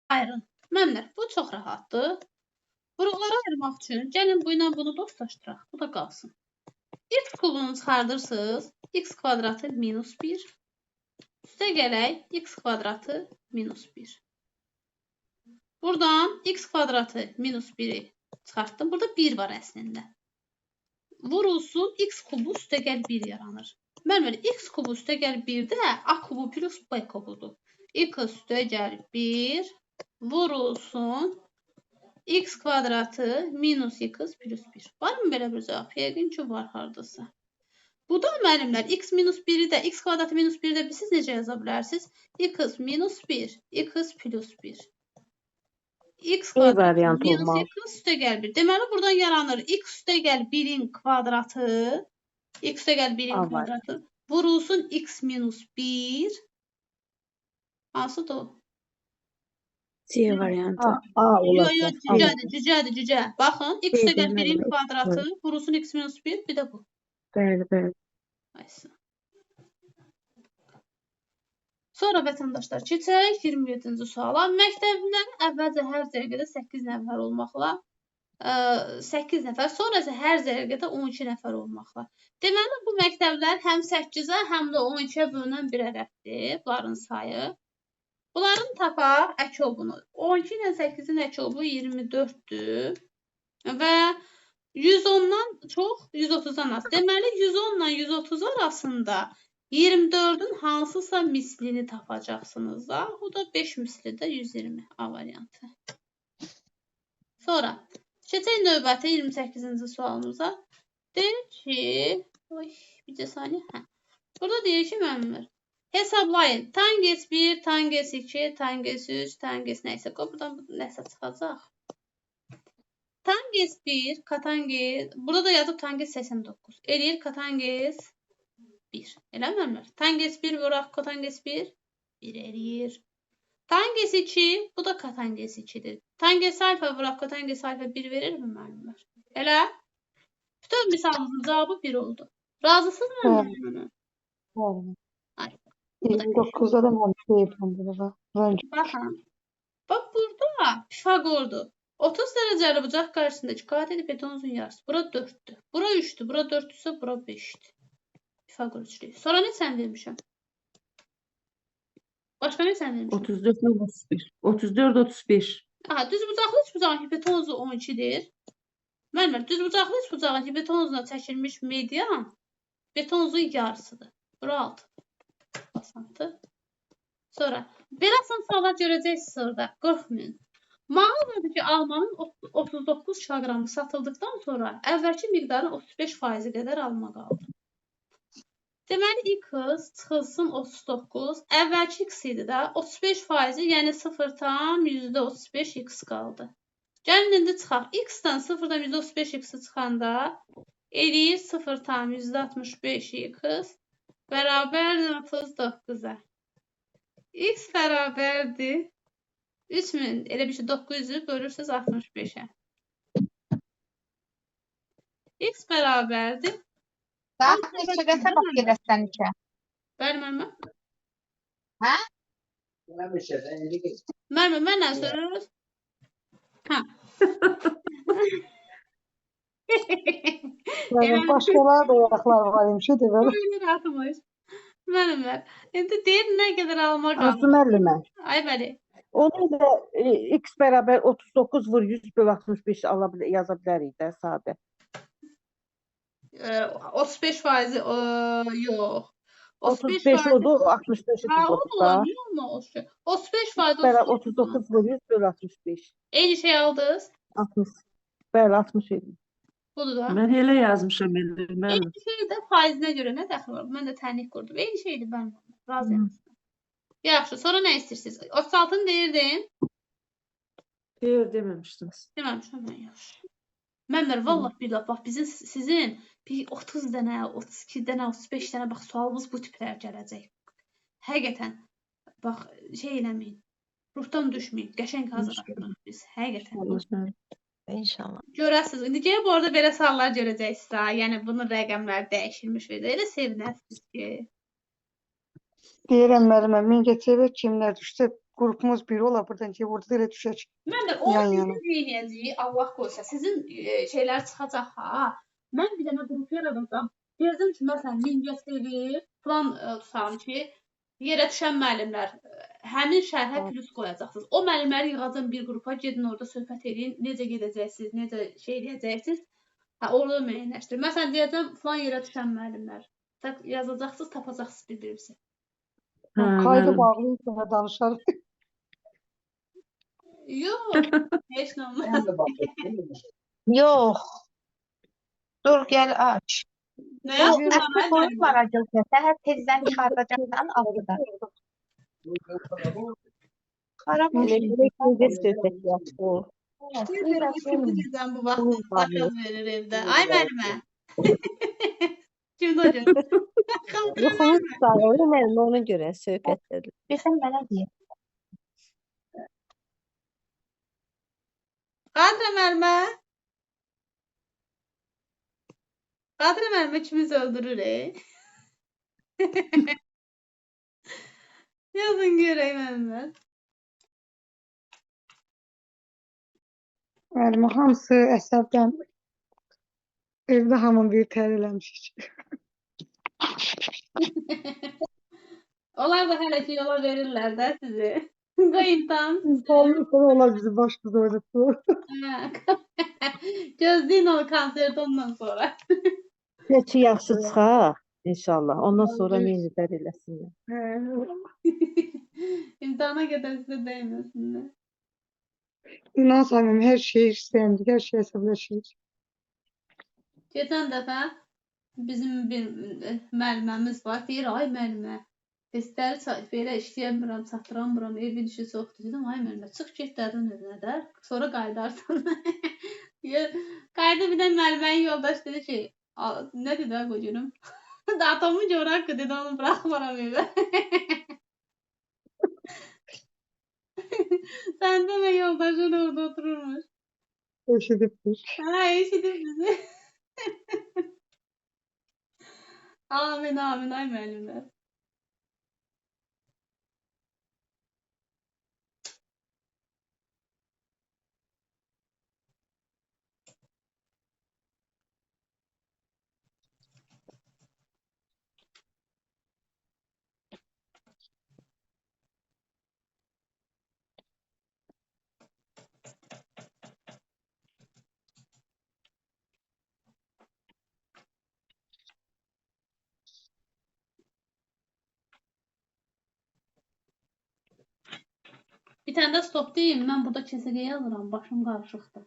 Ayrın. Müəllimlər, bu çox rahatdır. Vuruqları ayırmaq üçün gəlin bu ilə bunu dostlaşdıraq. Bu da qalsın. X kubunu çıxardırsınız. X kvadratı minus 1. Üstə gələk. X kvadratı minus 1. Buradan x kvadratı minus 1'i çıxartdım. Burada 1 var əslində. Vurulsun x kubu üstə gəl 1 yaranır. Müəllimlər, x kubu üstə gəl 1-də a kubu plus b kubudur. X üstə gəl 1 vurulsun x kvadratı minus x plus 1. Varmı belə bir cavab? Yəqin ki, var hardasa. Bu da müəllimlər, x minus 1'i də, x kvadratı minus 1'i də siz necə yaza bilərsiniz? X minus 1, x plus 1. X kvadratı minus x üstə gəl 1. Deməli, buradan yaranır x üstə gəl 1'in kvadratı, x üstə gəl 1'in kvadratı vurulsun x minus 1. Hansıdır o? C variantı. Cücədir. Baxın, x üstə gəl 1'in kvadratı vurulsun x minus 1, bir də bu. Bəli. Sonra vətəndaşlar keçək 27-ci suala. Məktəblilərin əvvəlcə hər zərgədə 8 nəfər olmaqla 8 nəfər, sonra isə hər zərgədə 12 nəfər olmaqla. Deməli, bu məktəblər həm 8-ə, həm də 12-yə bölünən bir ədəddir, bunların sayı. Bunların tapaq əkobunu. 12 ilə 8-in əkobu 24-dür və 110-dan çox, 130-dan az. Deməli, 110 ilə 130 arasında 24'ün hansısa mislini tapacaqsınız da. O da 5 misli də 120 A variantı. Sonra keçək növbəti 28-ci sualımıza. Deyir ki, bir saniyə. Burada deyir ki, müəllimlər, hesablayın. Tangens 1, tangens 2, tangens 3, tangens nəysə. Buradan nəsə çıxacaq. Tangens 1, katangens, burada da yazıb tangens 89. Eləyir katangens 1. Elə müəllimlər? Tangens 1 vuraq katangens 1. 1 eləyir. Tangens 2, bu da katangens 2'dir. Tangens alfa vuraq katangens alfa 1 verir mi müəllimlər? Elə? Bütün misalımızın cavabı 1 oldu. Razısınız mı müəllimlər? Bəli. 29'da da mantığı yapıldı. Baxın. Bax burada Pifagordur. 30 dərəcəli bucaq qarşısındakı qatili betonun yarısı. Bura 4'dür. Bura 3'dür. Bura 4'dürsə bura 5'dir. Pifagor üçlüyü. Sonra ne sən vermişəm? Başqa ne sən vermişəm? 34-35. 34-35. Aha, düz bucaqlı üç bucağın hipotenuzu 12'dir. Müəllimlər, düz bucaqlı üç bucağın hipotenuzuna çəkilmiş median betonuzun yarısıdır. Bura 6. Basantı. Sonra beləsən suallar görəcəksiniz orada. Qorxmayın. Mağazadır ki, almanın 39 kilogramı satıldıqdan sonra əvvəlki miqdarın 35% qədər alma qaldı. Deməli, x çıxılsın 39. Əvvəlki x idi də. 35%, yəni 0,35 x qaldı. Gəlin indi çıxaq. X-dən 0,35 x çıxanda eləyir 0,65 x bərabərdir 39-a. X bərabərdir 3000, elə bir şey 900'ü bölürsünüz 65'e. X bərabərdir. Daha neçə qəsə bax gedəsən ki? Bəli, mənim. Hə? Mənim, mən nə söz? Hə. Başqalar da ayaqlar var imiş, deməli. Rahatmış. Mənimlər. İndi deyir nə qədər alma qaldı. Arzu müəllimə. Ay bəli. Onu da x bərabər 39 vur 100 böl 65 yaza bilərik də sadə. 35% yox. 35 odur, 65 odur da. 35% 39 vur 100 böl 65. Eyni şey aldınız? 60. Bəli, 60 edir. Budur da. Mən elə yazmışam indi. Eyni şey də faizinə görə nə dəxli var? Mən də tənlik qurdum. Eyni şeydir mən. Razıyam. Yaxşı, sonra nə istəyirsiniz? 36'ını deyirdin. Deyir, deməmişdiniz. Deməmişəm mən, yaxşı. Məmlər, vallah billah, bax, sizin bir 30 dənə, 32 dənə, 35 dənə, bax, sualımız bu tiplər gələcək. Həqiqətən, bax, şey eləməyin, ruhdan düşməyin, qəşəng hazırlaşdırın biz, həqiqətən. İnşallah. Görəsiniz, indi gəlib bu arada belə suallar görəcəksiniz ha, yəni bunun rəqəmləri dəyişilmiş və elə sevinəsiniz ki. Deyirəm müəllimə, Mingəçevə kimlər düşsə Qrupumuz bir ola buradan ki orada da elə düşək Mən də onu yan yana. necə eləyəcəyik, Allah qoysa. Sizin şeylər çıxacaq ha. Mən bir dənə qrup yaradacam. Deyəcəm ki, məsələn, Mingəçevir plan tutarım ki, yerə düşən müəllimlər həmin şərhə plus qoyacaqsınız. O müəllimləri yığacam bir qrupa, gedin orada söhbət edin, necə gedəcəksiniz, necə şey edəcəksiniz. Hə, orada müəyyənləşdirin. Məsələn, deyəcəm, falan yerə düşən müəllimlər. Tak yazacaqsınız, tapacaqsınız bir-birinizi. Hə, Kaydı müəllim. bağlayıb sonra danışarıq. Yox, heç nə olmaz. Yox. Dur gəl aç. Nə Bu yazdım əsli mən boyun müəllimə? var acılca. Səhər tezdən çıxardacaqsan altıda. Xarab Elə olsun. belə gecə söhbət yapır. Bilmirəm kim biləcəm bu vaxtda zakaz verir evdə. Ay müəllimə. Kimdə o gün? Yuxumuz tutar, mənim ona görə söhbət edir. Bilsən mənə deyir. Qadirə müəllimə. Qadirə müəllimə ikimiz öldürür, Yazın görək müəllimə. Müəllimə hamısı əsəbdən evdə hamı bir tər eləmişik. Onlar da hələ ki yola verirlər də sizi. Qoy imtahan. Sonra olar bizi başımıza oynatır. Gözləyin o konsert ondan sonra. Neçə yaxşı çıxaq inşallah. Ondan sonra menizlər eləsinlər. İmtahana qədər sizə dəyməsinlər. İnan sanırım hər şey istəyəndik, hər şey hesablaşırıq. Keçən dəfə bizim bir müəlliməmiz var. Deyir, ay müəllimə, testləri belə işləyəmirəm, çatdıramıram, evin işi çoxdur. Dedim, ay müəllimə, çıx get dərdən evinə də, sonra qayıdarsan. Qayıdı bir də müəllimənin yoldaş dedi ki, nə dedi bu günüm? Atomu coğrafya dedi, onu bırakmaram evə. Sen de mi yoldaşın orada otururmuş? Eşidibdir. Ha, eşidip bizi. Amin amin ay müəllimlər. Bir tane de stop deyim. Mən burada kəsəgə yazıram. Başım qarışıqdır.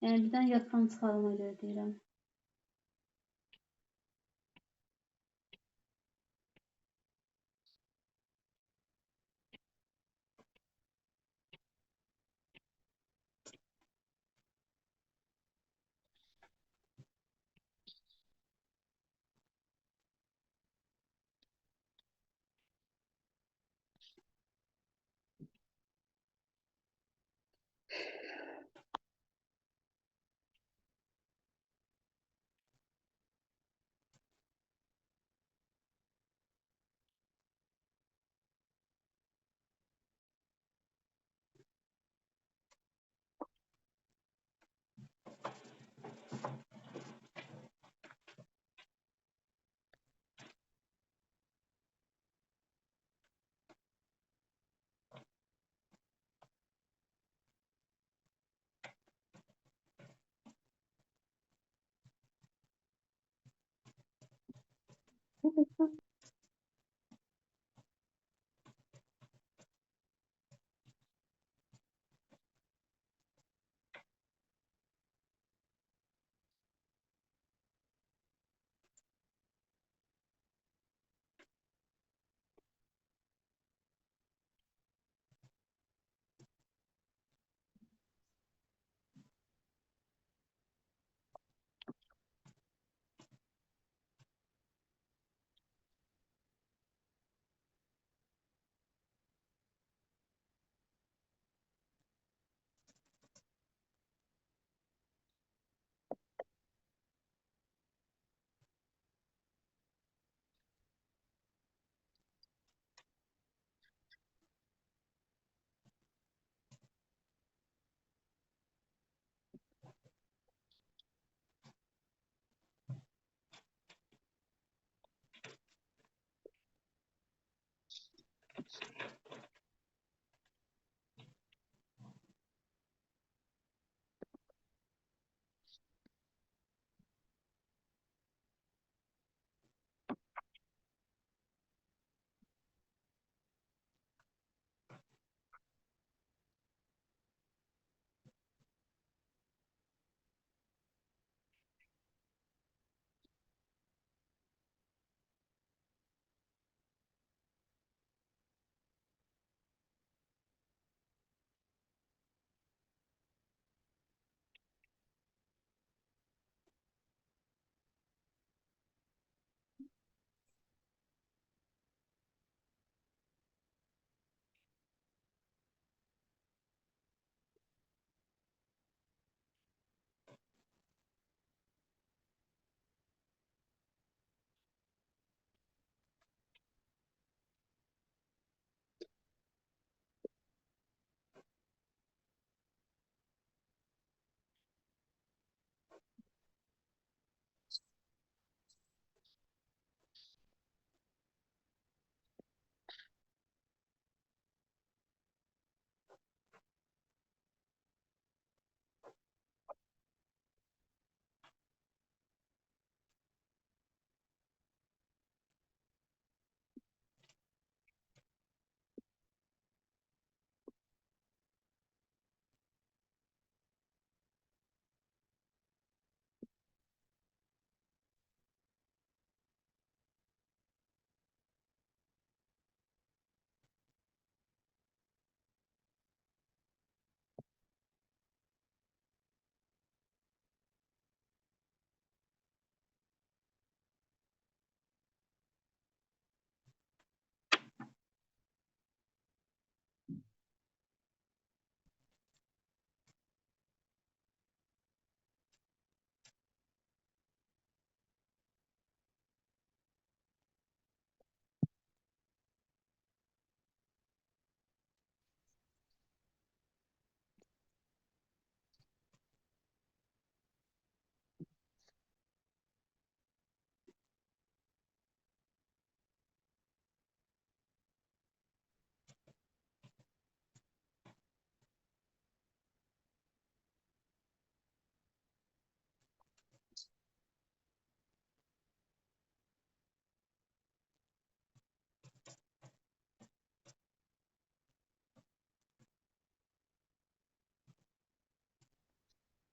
Yəni birdən yaddan çıxarıma görə deyirəm.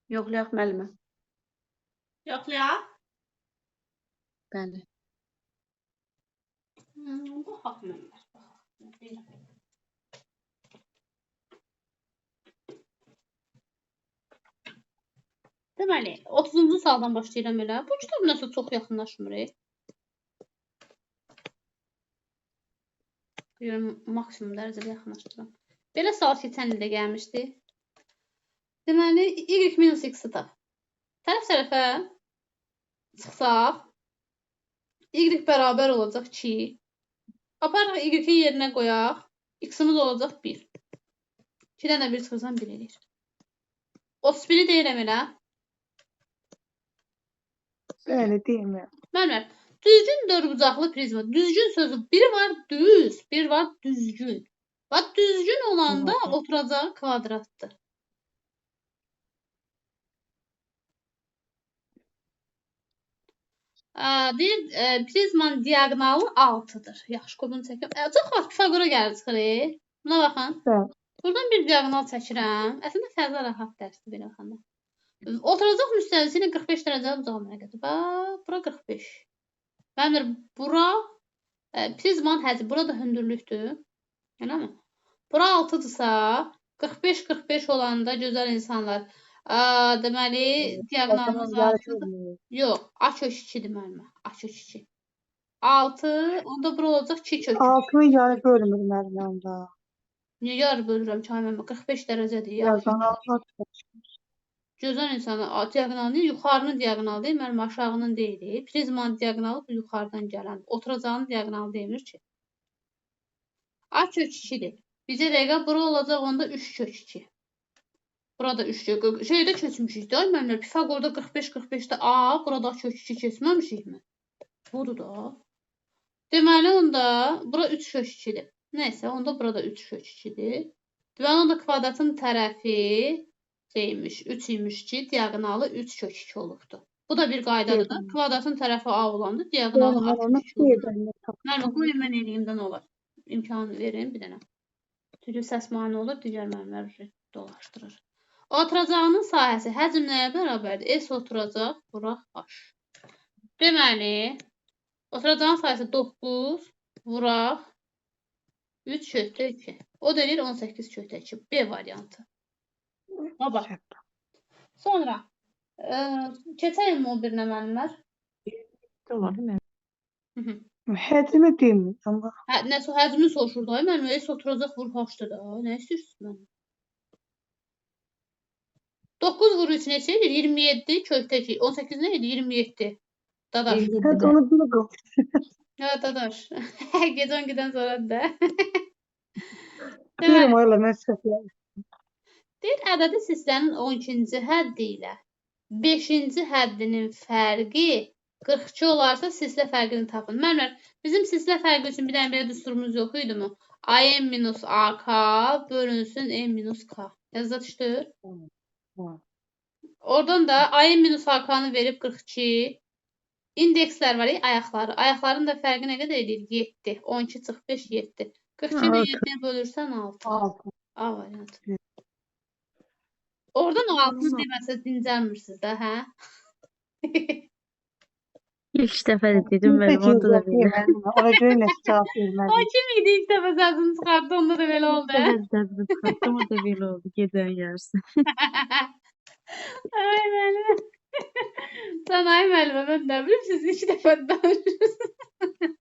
Yoxlayaq müəllimə. Yoxlayaq. Bəli. Baxaq mənlər. Baxaq. Deməli, 30-cu sualdan başlayıram elə. Bu kitab nəsə çox yaxınlaşmır. Görüm, maksimum dərəcədə yaxınlaşdıram. Belə sual keçən ildə gəlmişdi. Deməli, y minus x-i tap. Tərəf-tərəfə çıxsaq, y bərabər olacaq 2. Aparaq y-in yerinə qoyaq. X-imiz olacaq 1. 2-dən də 1 çıxırsan 1 eləyir. 31-i deyirəm elə. Bəli, deyirəm. Müəllimlər, düzgün dördbucaqlı prizma. Düzgün sözü biri var düz, biri var düzgün. Bax, düzgün olanda oturacağı kvadratdır. Deyir, prizmanın diagonalı 6-dır. Yaxşı, qobunu çəkim. Çox vaxt Pifagora gəlir çıxır. Buna baxın. Bəli. Buradan bir diagonal çəkirəm. Əslində fərqli rahat dərsdir belə baxanda. Oturacaq müstəvisi ilə 45 dərəcəli bucağı mənə bax, bura 45. Mənim bura prizmanın həcmi, bura da hündürlükdür. Eləmi? Bura 6-dırsa, 45-45 olanda gözəl insanlar, deməli, diagonalımız 6-dır. Yox, A kök 2-dir mənimə. A kök 2. 6, onda bura olacaq 2 kök 2. 6-nı yarı bölmür müəlliməm da. Niyə yarı bölürəm ki, mənimə 45 dərəcədir. Diagonallar Gözəl insanlar diagonalını yuxarının diagonalı deyil, mənim aşağının deyil. Prizmanın diagonalı bu yuxarıdan gələn. Oturacağının diagonalı demir ki. A kök 2-dir. Bizə dəqiqə bura olacaq onda 3 kök 2. Burada 3 kök. Şeydə keçmişik də, mənimlər Pifagorda 45-45-də A, burada kök 2 keçməmişik mi? Budur da. Deməli onda bura 3 kök 2-dir. Nəysə, onda burada 3 kök 2-dir. Deməli onda kvadratın tərəfi şeymiş, 3 imiş ki, diagonalı 3 kök 2 olubdur. Bu da bir qaydadır da. Kvadratın tərəfi A olanda diagonalı A kök 2 olur. Mənim qoyun mən eləyimdən olar. İmkanı verin bir dənə. Çünki səs mane olur, digər mənimlər dolaşdırır. Oturacağının sahəsi həcm nəyə bərabərdir? S oturacaq, bura H. Deməli, oturacağının sahəsi 9, vuraq 3 kökdə 2. O da eləyir 18 kökdə 2. B variantı. Baba. Sonra keçəyim o birinə müəllimlər. Olar, değil mi? Həcmi demir, amma Nəsə həcmi soruşur da, mənim S oturacaq vur H-dır da. Nə istəyirsiniz mənim? 9 vur 3 neçə edir? 27 kökdə 2. 18 nə edir? 27. Dadaş. həcmi onu bir qoy. Ya dadaş. Gecə 12-dən sonra da. Deyirəm oyla mən səhvlər. Deyir, ədədi sistəmin 12-ci həddi ilə 5-ci həddinin fərqi 42 olarsa silsilə fərqini tapın. Mənimlər, bizim silsilə fərqi üçün bir dənə belə düsturumuz yox idi mi? AM minus AK bölünsün M minus K. Yazda düşdür. Oradan da AM minus AK'nı verib 42. İndekslər var, ayaqları. Ayaqların da fərqi nə qədər edir? 7. 12 çıx 5, 7. 42 ilə 7-yə bölürsən 6. A variantı. Oradan o 6-nı deməsə dincəlmirsiniz də, hə? İlk dəfə də dedim müəllim, onda da belə. Ona görə nə cavab O vermədim. kim idi ilk dəfə səsini çıxartdı, onda da belə oldu. Dərdimi çıxartdım, o da belə oldu. Gecənin yarısı. Ay müəllimə. Sən ay müəllimə, mən nə bilim, siz 2 dəfə danışırsınız.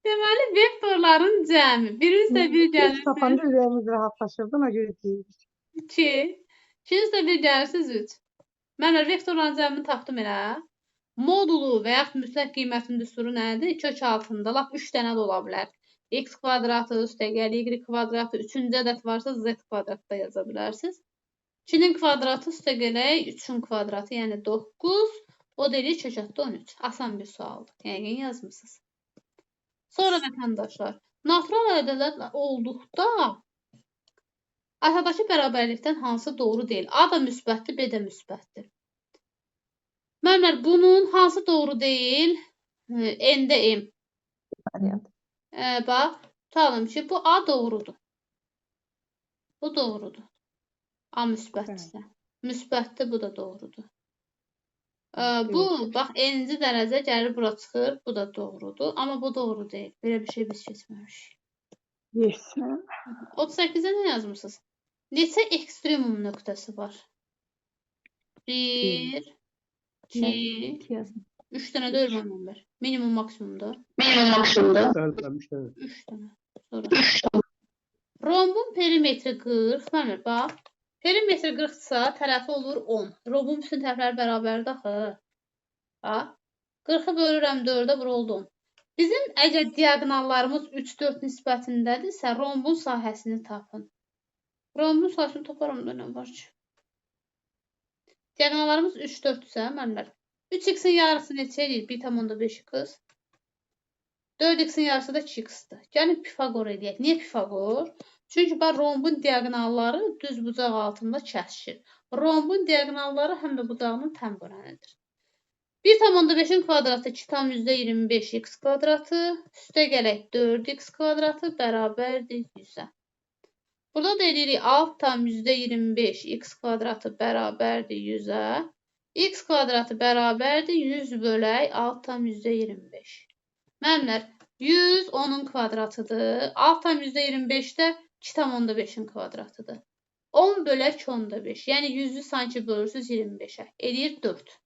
Deməli, vektorların cəmi. Biri üstə bir gəlirsiniz. Tapanda ürəyimiz rahatlaşırdı, ona görə deyirik. 2. 2 üstə bir gəlirsiniz 3. Mən vektorların cəmini tapdım elə. Modulu və yaxud mütləq qiymətin düsturu nədir? Kök altında lap 3 dənə də ola bilər. X kvadratı üstə gəl, Y kvadratı, 3-cü ədəd varsa Z kvadratda yaza bilərsiniz. 2-nin kvadratı üstə gələk, 3-ün kvadratı, yəni 9. O da eləyir kök altında 13. Asan bir sualdır. Yəqin yazmısınız. Sonra vətəndaşlar, natural ədədlər olduqda aşağıdakı bərabərlikdən hansı doğru deyil? A da müsbətdir, B də müsbətdir. Mənimlər, bunun hansı doğru deyil? N-də M. Bax, tutalım ki, bu A doğrudur. Bu doğrudur. A müsbətdirsə. Müsbətdir, bu da doğrudur. Bu, bax, n-ci dərəcə gəlir bura çıxır, bu da doğrudur. Amma bu doğru deyil. Belə bir şey biz keçməmişik. Yes. 38-ə nə yazmısınız? Neçə ekstremum nöqtəsi var? 1, 2, 3 dənə də ölməm var. Minimum, maksimumda. Bəli, 3 dənə. 3 dənə. Sonra. Rombun perimetri 40. Məmur, bax. Perimetri 40-sa tərəfi olur 10. Rombun bütün tərəfləri bərabərdir axı. Bax. 40-ı bölürəm 4-ə, bura oldu 10. Bizim əgər diaqonallarımız 3-4 nisbətindədirsə, rombun sahəsini tapın. Rombun sahəsini taparam da nə var ki? Diaqonallarımız 3-4-dürsə, mənlər. 3x-in yarısı neçə edir? 1,5x. 4x-in yarısı da 2x-dir. Gəlin Pifagor eləyək. Niyə Pifagor? Çünki bax, rombun diaqonalları düz bucaq altında kəsişir. Rombun diaqonalları həm də bucağının təm bölənədir. 1,5-in kvadratı 2,25x kvadratı. Üstə gələk 4x kvadratı bərabərdir 100-ə. Burada da edirik 6,25x kvadratı bərabərdir 100-ə. X kvadratı bərabərdir 100 bölək 6,25. Mənimlər 100 onun kvadratıdır. 6,25 də 2,5-in kvadratıdır. 10 bölək 10,5. Yəni 100-ü sanki bölürsünüz 25-ə. Edir 4.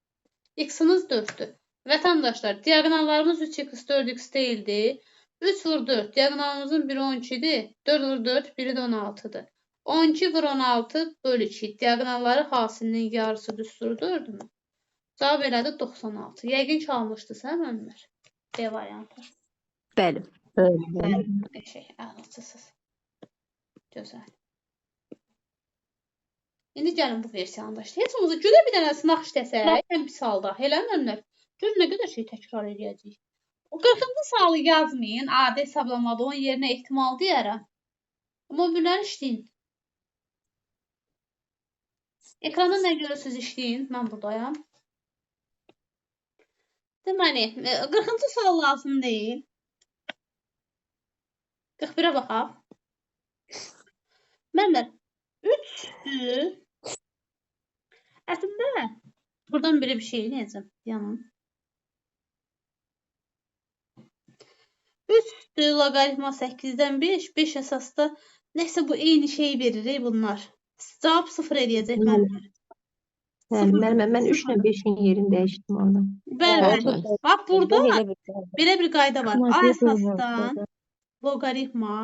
X-iniz 4-dür. Vətəndaşlar, diaqonallarımız 3x, 4x deyildi. 3 vur 4. Diaqonalımızın biri 12-dir. 4 vur 4, biri də 16-dır. 12 vur 16 bölü 2. Diaqonalları hasilinin yarısı düstur 4-dürmü? Cavab elədi 96. Yəqin ki, almışdınız, hə mənlər? B variantı. Bəli. Eşək, ağılçısınız. Gözəl. İndi gəlin bu versiyanı da işləyək. Heç olmazsa gülə bir dənə sınaq işləsək, ən pis halda. Elə mənlər. Gör nə qədər şey təkrar edəcəyik. O 40-cı sualı yazmayın. Adi hesablamada onun yerinə ehtimal deyərəm. Amma bunları işləyin. Ekranda nə görürsünüz işləyin. Mən buradayam. Deməli, 40-cı sual lazım deyil. 41-ə baxaq. Mənlər 3-dür. Əslində, buradan belə bir şey eləyəcəm. Yanın. 3-dür loqaritma 8-dən 5. 5 əsasda nəsə bu eyni şeyi verir bunlar. Cavab 0 eləyəcək mənlər. Mən 3 ilə 5-in yerini dəyişdim orada. Bəli. Bax, burada belə bir qayda var. A Matematiğe əsasdan koymak. loqaritma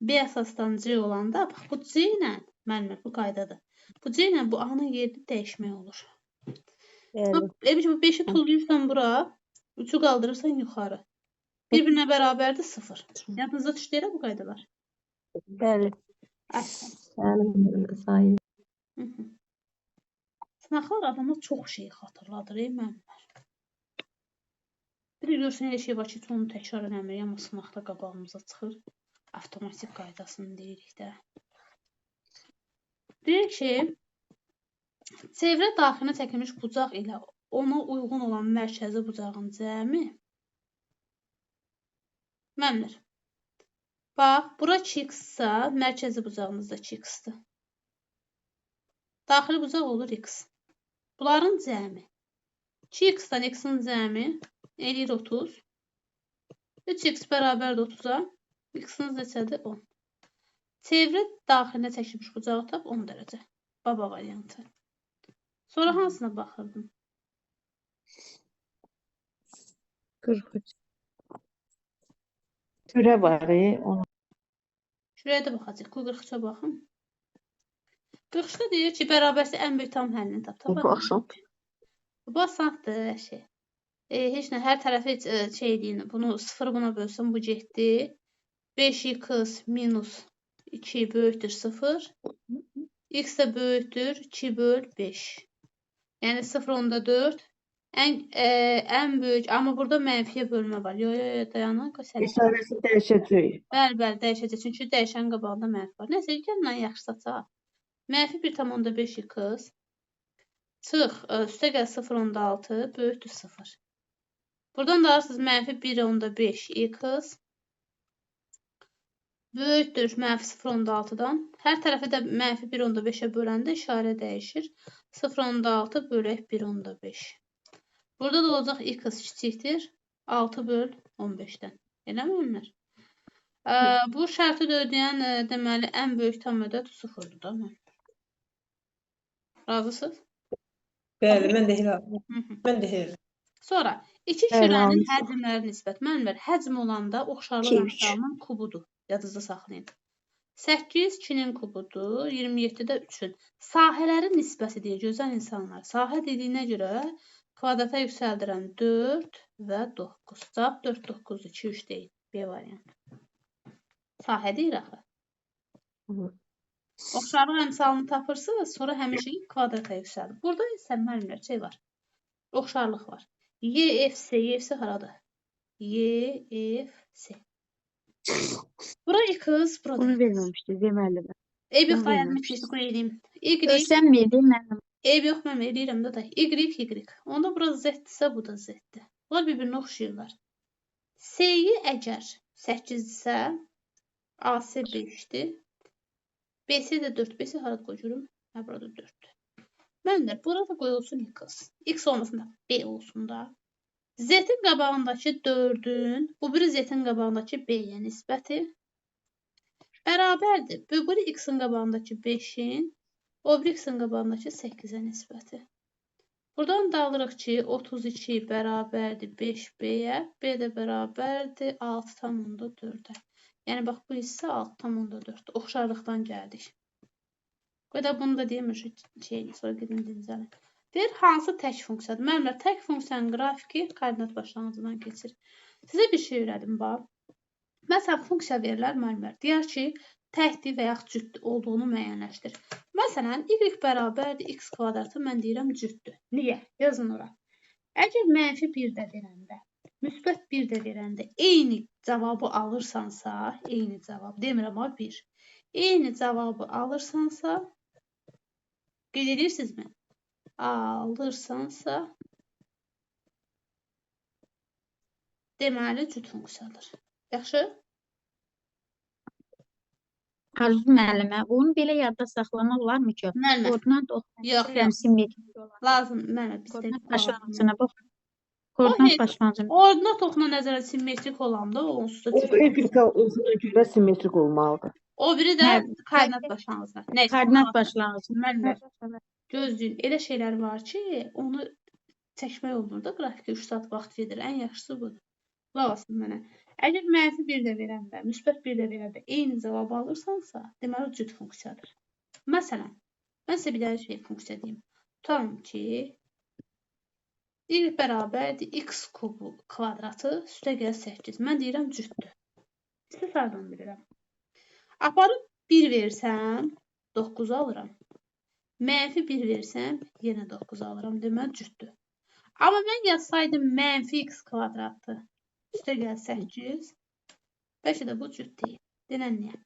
B əsasdan C olanda, bax, bu C ilə, mənlər, bu qaydadır. Bu C ilə bu A-nın yerini dəyişmək olur. Bax, bu 5-i tullayırsan bura, 3-ü qaldırırsan yuxarı. Bir-birinə bərabərdir 0. Yadınızda düşdü bu qaydalar. Bəli. Sahib. Sınaqlar adama çox şey xatırladır, mənlər. Bir də görsən, elə şey var ki, onu təkrar eləmirik, amma sınaqda qabağımıza çıxır. Avtomatik qaydasını deyirik də. Deyir ki, çevrə daxilinə çəkilmiş bucaq ilə ona uyğun olan mərkəzi bucağın cəmi mənlər. Bax, bura 2x-sa, mərkəzi bucağımız da 2x-dir. Daxili bucaq olur x. Bunların cəmi 2x-dan x-in cəmi eləyir 30. 3x bərabərdir 30-a. X-iniz neçədir? 10. Çevrə daxilinə çəkilmiş bucağı tap 10 dərəcə. Baba variantı. Sonra hansına baxırdım? 43. Kürə var, onu. Şuraya da baxacaq. 43-ə baxın. 43-də deyir ki, bərabərsə ən böyük tam həllini tap. Baxın. Bu asandır şey. Heç nə, hər tərəfi şey deyin. Bunu 0 buna bölsəm bu getdi. 5x minus 2 böyükdür 0. X də böyükdür 2 böl 5. Yəni 0 onda 4. Ən böyük, amma burada mənfiyə bölmə var. Dayanın. İsarəsi dəyişəcək. Bəli, dəyişəcək. Çünki dəyişənin qabağında mənfi var. Nəsə, gəlin yaxşı saçaq. Mənfi 1,5x. Çıx, üstə gəl 0,6 böyükdür 0. Buradan da alırsınız mənfi 1,5x. Böyükdür -0.6-dan. Hər tərəfi də -1.5-ə böləndə işarə dəyişir. 0.6 bölək 1.5. Burada da olacaq x kiçikdir 6 böl 15-dən. Elə mi? Bu şərti də ödəyən deməli ən böyük tam ədəd 0-dur da. Razısınız? Bəli, mən də elə. Mən də elə. Sonra iki Bəli, şirənin hamısı. həcmləri nisbət. Mənbər həcm olanda oxşarlıq İki, üç. əmsalının kubudur. Yadınızda saxlayın. 8 2-nin kubudur, 27 də 3-ün. Sahələrin nisbəsi deyir gözəl insanlar. Sahə dediyinə görə kvadrata yüksəldirəm 4 və 9. Cavab 4, 9, 2, 3 deyil. B variantı. Sahə deyir axı. Oxşarlıq əmsalını tapırsınız, sonra həmişə kvadrata yüksəldir. Burada isə müəllimlər şey var. Oxşarlıq var. YFC, YFC haradır? YFC. Bura x, burada. Bunu verməmişdi deməli. Eyb yox, bunu dayanma verməmişdi. keçdi, qoy eləyim. Y, Ölsəm miydi mənim? eyb yox, mən eləyirəm də da. Y. Onda bura Z-dirsə, bu da Z-dir. Bunlar bir-birinə oxşayırlar. S-yi əgər 8-dirsə, AC 5-dir. BC də 4. BC harada qoyurum? Hə, burada 4-dür. Mənlər, burada qoyulsun x. X olmasın da B olsun da. Z-in qabağındakı 4-ün, bu biri Z-in qabağındakı B-yə nisbəti bərabərdir. Bu biri x-in qabağındakı 5-in, o biri x-in qabağındakı 8-ə nisbəti. Buradan da alırıq ki, 32 bərabərdir 5B-yə, B də bərabərdir 6,4-ə. Yəni, bax, bu hissə 6,4-dür. Oxşarlıqdan gəldik. Qoy da bunu da deyim, sonra gedim dincəlim. Deyir, hansı tək funksiyadır? Müəllimlər, tək funksiyanın qrafiki koordinat başlanğıcından keçir. Sizə bir şey öyrədim, bax. Məsələn, funksiya verilər müəllimlər. Deyər ki, təkdir və yaxud cütdür olduğunu müəyyənləşdir. Məsələn, y bərabərdir x kvadratı, mən deyirəm cütdür. Niyə? Yazın ora. Əgər mənfi 1 də verəndə, müsbət 1 də verəndə eyni cavabı alırsansa, eyni cavab, demirəm ha 1. Eyni cavabı alırsansa, qeyd edirsinizmi? Alırsansa, deməli cüt funksiyadır. Yaxşı? Arzu müəllimə, onu belə yadda saxlamaq olarmı ki? Müəllimə. Koordinat Yox, yox. simetrik olaraq. Lazım, mənə bizdə Koordinat başlanğıcına bax. Koordinat başlanğıcına. Ordinat oxuna nəzərə simetrik olanda o onsuz da O cüt. y uzuna görə simetrik olmalıdır. O biri də koordinat başlanğıcına. Nə? Koordinat başlanğıcına. Müəllimə. Gözləyin, elə şeylər var ki, onu çəkmək olmur da, qrafikə 3 saat vaxt gedir. Ən yaxşısı budur. Qulaq asın mənə. Əgər mənfi 1 də verəndə, müsbət 1 də verəndə eyni cavabı alırsansa, deməli cüt funksiyadır. Məsələn, mən sizə bir dənə funksiya deyim. Tutalım ki, y bərabərdir x kubu kvadratı üstə gəl 8. Mən deyirəm cütdür. İsti sardan bilirəm. Aparıb 1 versəm, 9 alıram. Mənfi 1 versəm, yenə 9 alıram. Deməli cütdür. Amma mən yazsaydım mənfi x kvadratı üstə gəl 8. Bəlkə də bu cüt deyil. Denən niyə?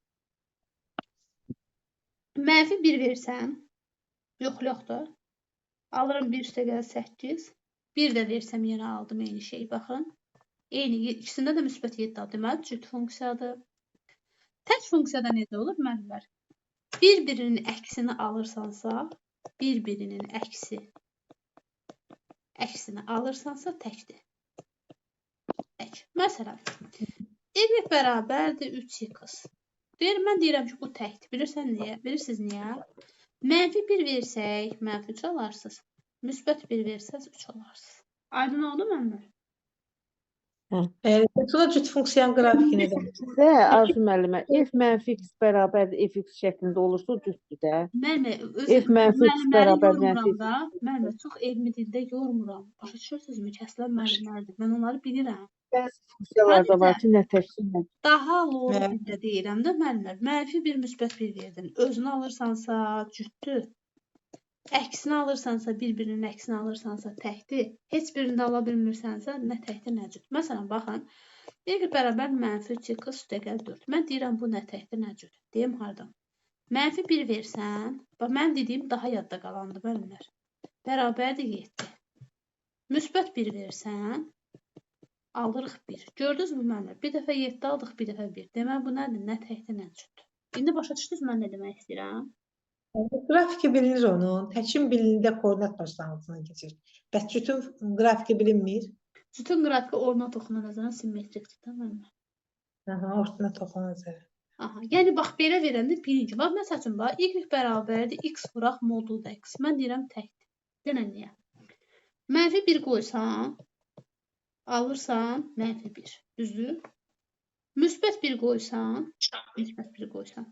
Mənfi 1 versəm, yoxdur. Alırım 1 üstə gəl 8. 1 də versəm yenə aldım eyni şey. Baxın. Eyni, ikisində də müsbət 7 aldım. Deməli cüt funksiyadır. Tək funksiyada necə olur müəllimlər? Bir-birinin əksini alırsansa, bir-birinin əksini alırsansa təkdir. Tək. Məsələn, y bərabərdir 3x. Mən deyirəm ki, bu təkdir. Bilirsiniz niyə? Mənfi 1 versək, mənfi 3 alarsınız. Müsbət 1 versəz 3 alarsınız. Aydın oldu müəllimlər? Sonra cüt funksiyanın qrafiki nədir? Sizə Arzu müəllimə, f mənfi x bərabərdir fx şəklində olursa o cütdür də. F mənfi x bərabərdir mənfi x. Müəllimə, çox elmi dildə yormuram. Başa düşürsünüzmü? Kəsilən müəllimlərdir. Mən onları bilirəm. Bəzi funksiyalarda var ki, nə təkdir, nə Daha loğru dildə deyirəm də müəllimlər. Mənfi 1 müsbət 1 verdin. Özünü alırsansa cütdür. Əksini alırsansa, bir-birinin əksini alırsansa təkdir. Heç birində ala bilmirsənsə, nə təkdir, nə cüt. Məsələn, baxın, y bərabər mənfi 2x üstə gəl 4. Mən deyirəm, bu nə təkdir, nə cüt. Deyim, hardan? Mənfi 1 versən, bax, mən dediyim daha yadda qalandı, müəllimlər. Bərabərdir 7. Müsbət 1 versən, Alırıq 1. Gördünüz mü müəllimlər? Bir dəfə 7 aldıq, bir dəfə 1. Demək bu nədir? Nə təkdir, nə cütdür. İndi başa düşdünüz mən nə demək istəyirəm? Qrafiki bilinir onun. Təkin bilinində koordinat başlanğıcına keçir. Bəs cütün qrafiki bilinmir. Cütün qrafiki ordinat oxuna nəzərən simmetrikdir, tamam mı? Aha, ortuna toxunacaq. Aha, yəni bax belə verəndə birinci. Bax məsəl üçün bax y bərabərdir x vuraq modulda x. Mən deyirəm təkdir. Denən niyə? -1 qoysan, alırsan -1. Düzdür? Müsbət 1 qoysan, müsbət 1 qoysan,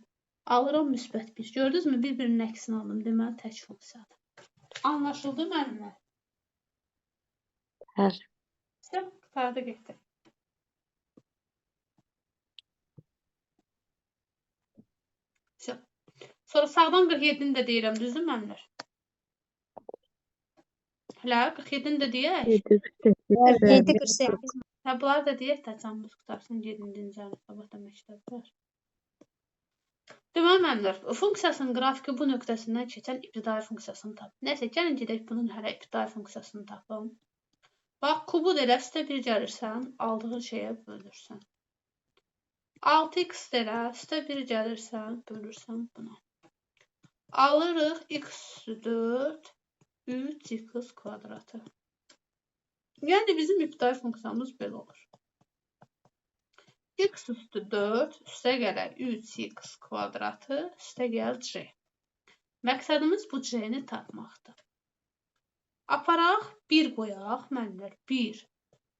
alıram müsbət 1. Gördünüz mü? Bir-birinin əksini aldım. Deməli tək funksiyadır. Anlaşıldı müəllimlər? Hər. Sən qurtardı getdi. Sonra sağdan 47-ni də deyirəm, düzdür müəllimlər? Hələ 47-ni də deyək. 7-48. Hə, bunları da deyək də canımız qutarsın 7-ci sabahda məktəb var. Deməli müəllimlər, funksiyasının qrafiki bu nöqtəsindən keçən ibtidai funksiyasını tap. Nəysə, gəlin gedək bunun hələ ibtidai funksiyasını tapım. Bax, kubud elə üstə 1 gəlirsən, aldığın şeyə bölürsən. 6x elə üstə 1 gəlirsən, bölürsən buna. Alırıq x üstü 4, 3x kvadratı. Yəni bizim ibtidai funksiyamız belə olur. X üstü 4, üstə gələ 3x kvadratı, üstə gəl c. Məqsədimiz bu c-ni tapmaqdır. Aparaq 1 qoyaq, müəllimlər 1,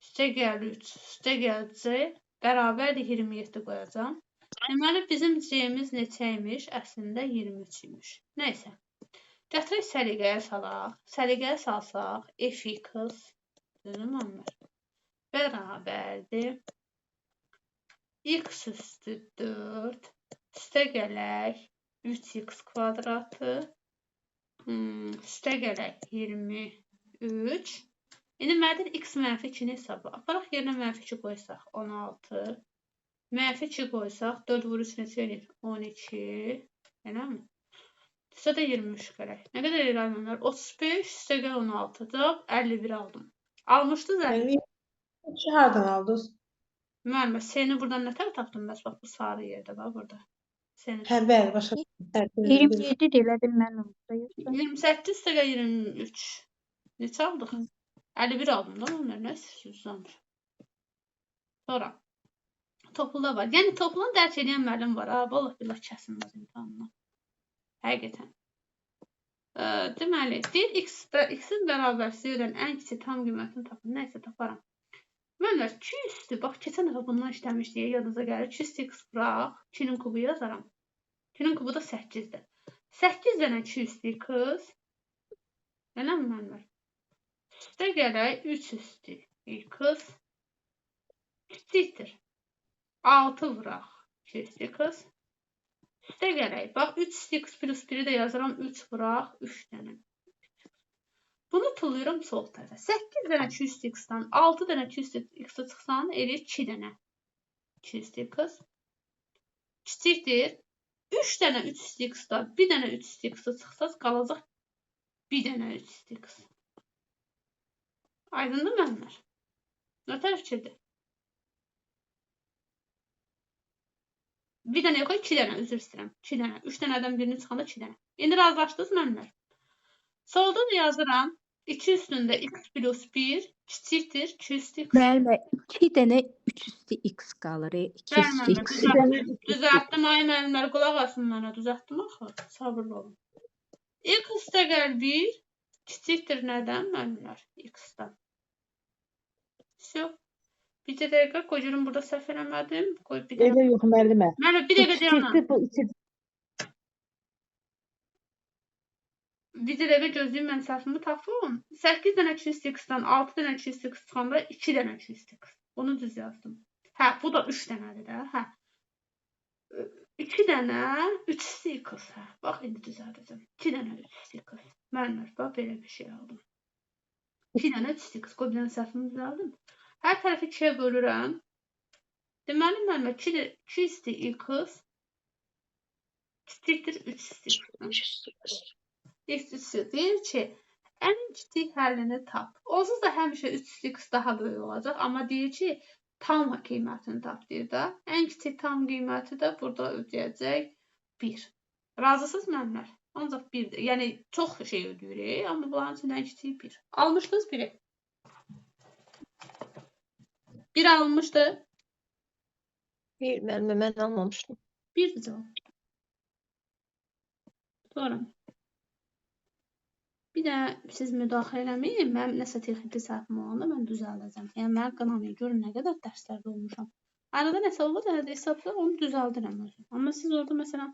üstə gəl 3, üstə gəl c, bərabərdir 27 qoyacam. Deməli, bizim c-miz neçəymiş? Əslində 23 imiş. Nəysə, gətirək səliqəyə salaq. Səliqəyə salsaq, f(x) bərabərdir x üstü 4, üstə gələk 3x kvadratı, üstə gələk 23. İndi mədir x -2-ni hesabla. Aparaq yerinə -2 qoysaq 16, -2 qoysaq 4 vur 3 neçə edir? 12, eləmi? Üstə də 23 gələk. Nə qədər edir müəllimlər? 35, üstə gəl 16. Cavab 51 aldım. Almışdınız 51. Hardan aldınız? Müəllimə, seni buradan nə tərəf tapdım? Bəs bax bu sarı yerdə bax burada. Hə, bəli, başa. 27 də elə bil mən oldu. 28 üstə gəl 23. Neçə aldıq? 51 aldım da onlar. Nə istəyirsiniz? Sonra topluda var. Yəni toplunu dərk edən müəllim var. Vallahi billah kəsilməz imtahandan. Həqiqətən. Deməli, deyir x-in bərabərsi edən ən kiçik tam qiymətini tapın. Nəysə taparam. Müəllimlər, 2 üstü, bax keçən dəfə bundan işləmişdik, yadınıza gəlir. 2 üstü x bıraq, 2-nin kubu yazaram. 2-nin kubu da 8-dir. 8 dənə 2 üstü x. Elə mi müəllimlər? Üstə gələk 3 üstü x. Kiçikdir. 6 vuraq 2 üstü x. Üstə gələk. Bax 3 üstü x plus 1-i də yazaram. 3 vuraq 3 dənə. Bunu tullayıram sol tərəfə. 8 dənə 2 üstü x-dan 6 dənə 2 üstü x-i çıxsan, eləyir 2 dənə 2 üstü x. Kiçikdir. 3 dənə 3 üstü x-dan 1 dənə 3 üstü x-i çıxsaz, qalacaq 1 dənə 3 üstü x. Aydındır müəllimlər? Nə tərəf fikirdir? 1 dənə yox, 2 dənə, üzr istəyirəm. 2 dənə. 3 dənədən birini çıxanda 2 dənə. İndi razılaşdınız müəllimlər? Soldan yazıram. 2 üstündə x plus 1 kiçikdir 2 üstü x. Bəli, 2 dənə 3 üstü x qalır. 2 üstü x. Düzəltdim ay müəllimlər, qulaq asın mənə, düzəltdim axı. Sabırlı olun. X üstə gəl 1 kiçikdir nədən müəllimlər? X-dan. Bir dəqiqə qoyurum, burada səhv eləmədim. Elə yox müəllimə. Müəllim, bir dəqiqə deyəm. Bir dəqiqə gözləyim, mən səhvimi tapım. 8 dənə 2 x-dan 6 dənə 2 x çıxanda 2 dənə 2 x. Bunu düz yazdım. Hə, bu da 3 dənədir də. Hə. 2 dənə 3 x. Hə, bax indi düzəldəcəm. 2 dənə 3 x. Müəllimlər, bax belə bir şey aldım. 2 dənə 3 x. Qoy bir dənə səhvimi düzəldim. Hər tərəfi 2-yə bölürəm. Deməli, müəllimlər, 2 üstü x kiçikdir 3 üstü x. X üstü deyir ki, Ən kiçik həllini tap. Onsuz da həmişə 3x daha böyük olacaq, amma deyir ki, tam qiymətini tap deyir də. Ən kiçik tam qiyməti də burada ödəyəcək 1. Razısınız müəllimlər? Ancaq 1-dir. Yəni çox şey ödəyirik, amma bunların içində ən kiçiyi 1. Almışdınız 1-i. 1 alınmışdı. Bir müəllimə mən almamışdım. 1-dir cavab. Sonra. Bir də siz müdaxilə eləməyin. Mənim nəsə texniki səhvim olanda mən düzəldəcəm. Yəni məni qınamayın. Görün nə qədər dərslərdə olmuşam. Arada nəsə olur, hesabda onu düzəldirəm özüm. Amma siz orada məsələn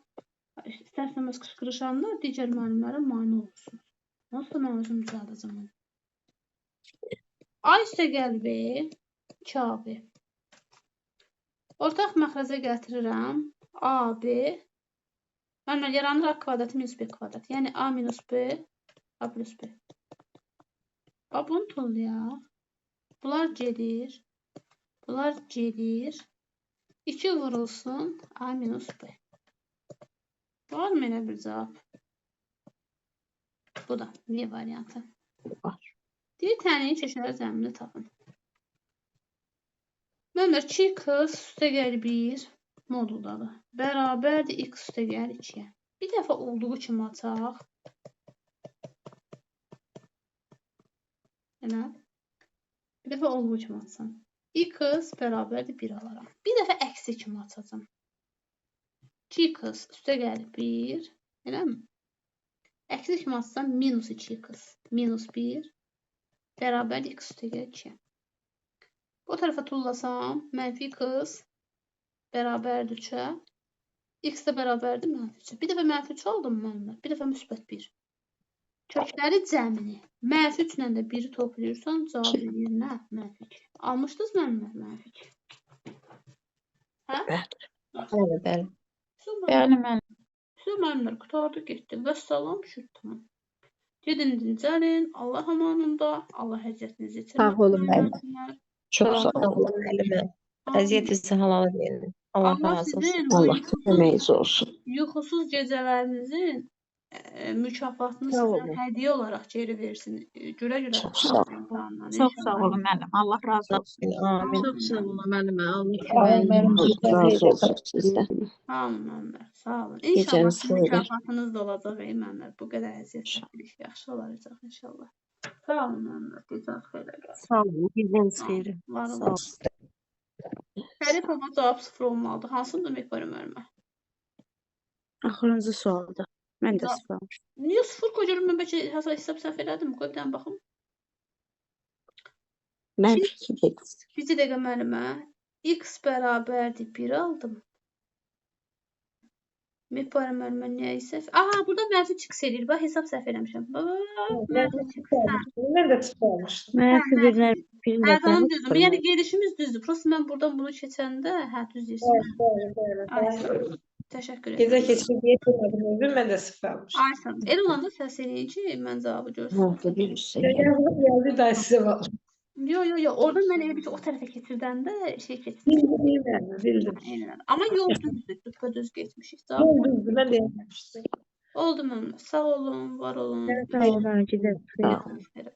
istərsəniz qışqırışanda digər müəllimlərə mane olursunuz. Onsuz da mən özüm düzəldəcəm onu. A üstə gəl B, 2AB. Ortaq məxrəcə gətirirəm. AB. Müəllimlər yaranır A kvadratı minus B kvadrat. Yəni A minus B, A plus B. Bunu tollayaq. Bunlar gedir. Bunlar gedir. 2 vurulsun A minus B. Var mı elə bir cavab? Bu da Y variantı. Var. Deyir təyin köşələr zəmini tapın. Müəllimlər 2x üstə gəl 1 moduldadır. Bərabərdir x üstə gəl 2-yə. Bir dəfə olduğu kimi açaq. Elə. Bir dəfə olduğu kimi açsam. x bərabərdir 1 alaram. Bir dəfə əksi kimi açacam. 2x üstə gəl 1. Eləmi? Əksi kimi açsam minus 2x minus 1 bərabərdir x üstə gəl 2. Bu tərəfə tullasam mənfi x bərabərdir 3-ə. X də bərabərdir mənfi 3-ə. Bir dəfə mənfi 3 aldım müəllimlər. Bir dəfə müsbət 1. Kökləri cəmini. Mənfi 3 ilə də 1-i toplayırsan, cavab yerinə mənfi 2. Almışdınız müəllimlər mənfi 2. Hə? Bəli, bəli. Bəli, müəllim. Siz müəllimlər qutardı getdi. Vəssalam şükür. Gedin dincəlin. Allah amanında. Allah əziyyətinizi itirməsin. Sağ olun müəllim. Çox sağ olun müəllimə. Əziyyətinizi halal edin. Allah razı olsun. Allah köməyiniz olsun. Yuxusuz gecələrinizin mükafatını Sağ sizə olun. hədiyyə olaraq geri versin. Gülə-gülə. Çox sağ olun. Çox sağ olun müəllim. Allah razı olsun. Amin. Çox sağ olun müəllimə. Allah Allah razı olsun sizdən. Sağ olun müəllimlər. Sağ olun. Gecəniz İnşallah sizin xeyir. mükafatınız da olacaq müəllimlər. Bu qədər əziyyət çəkirik. Yaxşı olacaq inşallah. Sağ olun müəllimlər. Gecəniz xeyirə gəlsin. sağ olun. Gecəniz xeyir. Var Sağ olun. olun. Tərifova cavab 0 olmalıdır. Hansını demək var müəllimə? Axırıncı sualda. Mən də sıfır almışam. Niyə 0 qoyuyorum mən bəlkə hesab səhv elədim. Qoy bir dənə baxım. Mənfi 2 dediniz. Bir dəqiqə müəllimə. X bərabərdir 1 aldım. Mepar müəllimə niyə səhv? Aha, burada mənfi x eləyir. Bax hesab səhv eləmişəm. Mənfi x. Mən də sıfır almışdım. Mənfi birlər Hə, birlər tamam düzdür. Yəni gedişimiz düzdür. Prosta mən buradan bunu keçəndə, hə düz deyirsən. Bəli. Təşəkkür Gecə edirəm. keçirdiyə bilmədim özüm, mən də sıfır almışdım. Aysan. Elə olanda səs eləyin ki, mən cavabı görsün. Hə, bir üstə. Yazılıb gəldi da sizə var. Yo. Oradan mən elə bir ki, o tərəfə keçirdəndə şey keçmiş. Bildim. Eynən. Amma yol düzdür. Düz getmişik. Cavab Bildim, mən də yazmışdım. oldu mənim. Sağ olun, var olun. Sağ olun. Gecəniz xeyir. Sağ olun.